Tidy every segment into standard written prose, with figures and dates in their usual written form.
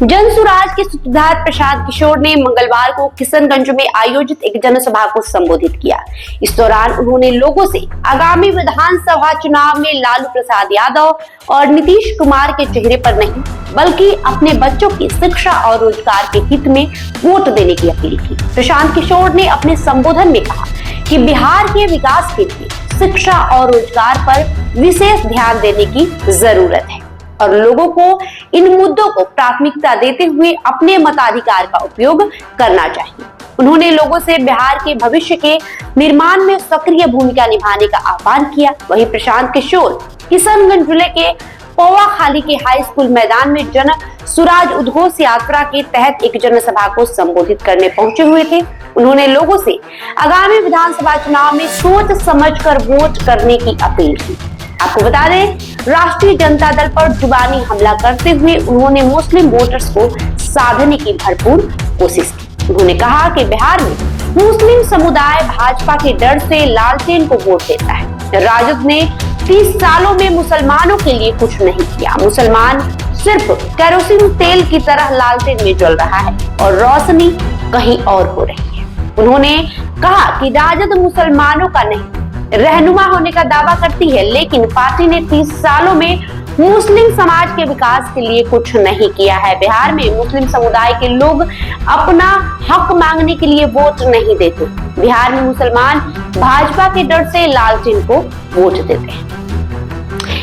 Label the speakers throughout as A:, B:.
A: जनसुराज के सूत्रधार प्रशांत किशोर ने मंगलवार को किशनगंज में आयोजित एक जनसभा को संबोधित किया। इस दौरान उन्होंने लोगों से आगामी विधानसभा चुनाव में लालू प्रसाद यादव और नीतीश कुमार के चेहरे पर नहीं बल्कि अपने बच्चों की शिक्षा और रोजगार के हित में वोट देने की अपील की। प्रशांत किशोर ने अपने संबोधन में कहा कि बिहार के विकास के लिए शिक्षा और रोजगार पर विशेष ध्यान देने की जरूरत है और लोगों को इन मुद्दों को प्राथमिकता देते हुए अपने मताधिकार का उपयोग करना चाहिए। उन्होंने लोगों से बिहार के भविष्य के निर्माण में सक्रिय भूमिका निभाने का आह्वान किया। वहीं प्रशांत किशोर किशनगंज जिले के पौवाखाली के हाई स्कूल मैदान में जन सुराज उद्घोष यात्रा के तहत एक जनसभा को संबोधित करने पहुंचे हुए थे। उन्होंने लोगों से आगामी विधानसभा चुनाव में सोच समझकर वोट करने की अपील की। आपको बता दें, राष्ट्रीय जनता दल पर जुबानी हमला करते हुए उन्होंने मुस्लिम वोटर्स को साधने की भरपूर कोशिश की। उन्होंने कहा कि बिहार में मुस्लिम समुदाय भाजपा के डर से लालटेन को वोट देता है। राजद ने 30 सालों में मुसलमानों के लिए कुछ नहीं किया। मुसलमान सिर्फ केरोसिन तेल की तरह लालटेन में जल रहा है और रोशनी कहीं और हो रही है। उन्होंने कहा कि राजद मुसलमानों का नहीं रहनुमा होने का दावा करती है, लेकिन पार्टी ने 30 सालों में मुस्लिम समाज के विकास के लिए कुछ नहीं किया है। बिहार में मुस्लिम समुदाय के लोग अपना हक मांगने के लिए वोट नहीं देते। बिहार में मुसलमान भाजपा के डर से लालटेन को वोट देते हैं।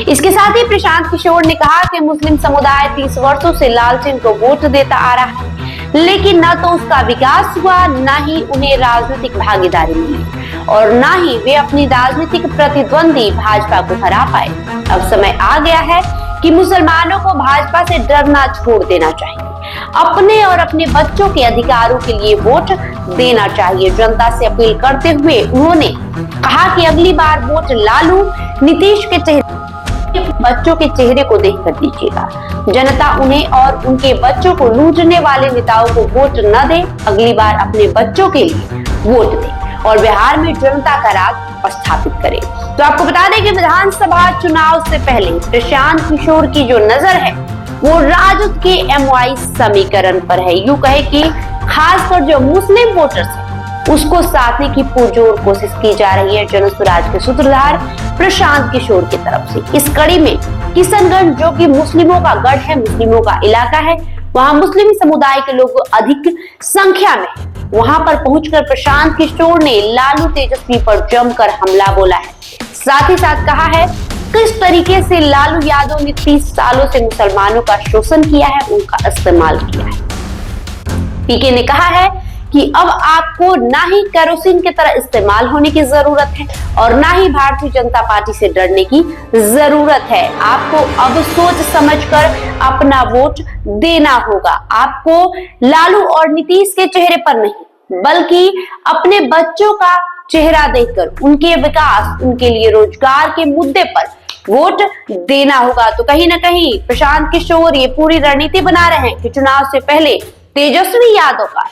A: इसके साथ ही प्रशांत किशोर ने कहा कि मुस्लिम समुदाय 30 वर्षों से लालटेन को वोट देता आ रहा है, लेकिन न तो उसका विकास हुआ, न ही उन्हें राजनीतिक भागीदारी मिली और न ही वे अपनी राजनीतिक प्रतिद्वंदी भाजपा को हरा पाए। अब समय आ गया है कि मुसलमानों को भाजपा से डरना छोड़ देना चाहिए। अपने और अपने बच्चों के अधिकारों के लिए वोट देना चाहिए। जनता से अपील करते हुए उन्होंने कहा कि अगली बार वोट लालू नीतीश के चेहरे बच्चों के चेहरे को देखकर दीजिएगा। जनता उन्हें और उनके बच्चों को लूटने वाले नेताओं को वोट न दे, अगली बार अपने बच्चों के लिए वोट दे और बिहार में जनता का राज स्थापित करे। तो आपको बता दें कि विधानसभा चुनाव से पहले प्रशांत किशोर की जो नजर है वो राजद के MY समीकरण पर है। यूं कहे कि खासकर जो मुस्लिम वोटर्स है उसको साधने की पुरजोर कोशिश की जा रही है जनसुराज के सूत्रधार प्रशांत किशोर की तरफ से। इस कड़ी में किशनगंज, जो कि मुस्लिमों का गढ़ है, मुस्लिमों का इलाका है, वहां मुस्लिम समुदाय के लोग अधिक संख्या में, वहां पर पहुंचकर प्रशांत किशोर ने लालू तेजस्वी पर जमकर हमला बोला है। साथ ही साथ कहा है किस तरीके से लालू यादव ने 30 सालों से मुसलमानों का शोषण किया है, उनका इस्तेमाल किया है। पीके ने कहा है कि अब आपको ना ही केरोसिन की तरह इस्तेमाल होने की जरूरत है और ना ही भारतीय जनता पार्टी से डरने की जरूरत है। आपको अब सोच समझकर अपना वोट देना होगा। आपको लालू और नीतीश के चेहरे पर नहीं बल्कि अपने बच्चों का चेहरा देखकर उनके विकास, उनके लिए रोजगार के मुद्दे पर वोट देना होगा। तो कहीं ना कहीं प्रशांत किशोर ये पूरी रणनीति बना रहे हैं कि चुनाव से पहले तेजस्वी यादव का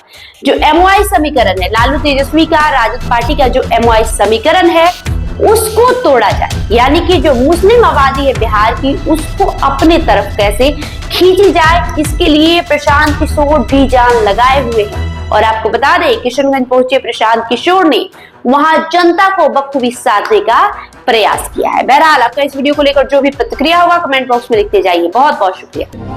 A: जो MY समीकरण है, लालू तेजस्वी का, राजद पार्टी का जो MY समीकरण है, उसको तोड़ा जाए। यानी कि जो मुस्लिम आबादी है बिहार की, उसको अपने तरफ कैसे खींची जाए, इसके लिए प्रशांत किशोर भी जान लगाए हुए हैं। और आपको बता दें, किशनगंज पहुंचे प्रशांत किशोर ने वहां जनता को बखूबी साधने का प्रयास किया है। बहरहाल आपका इस वीडियो को लेकर जो भी प्रतिक्रिया होगा कमेंट बॉक्स में लिखते जाइए। बहुत बहुत शुक्रिया।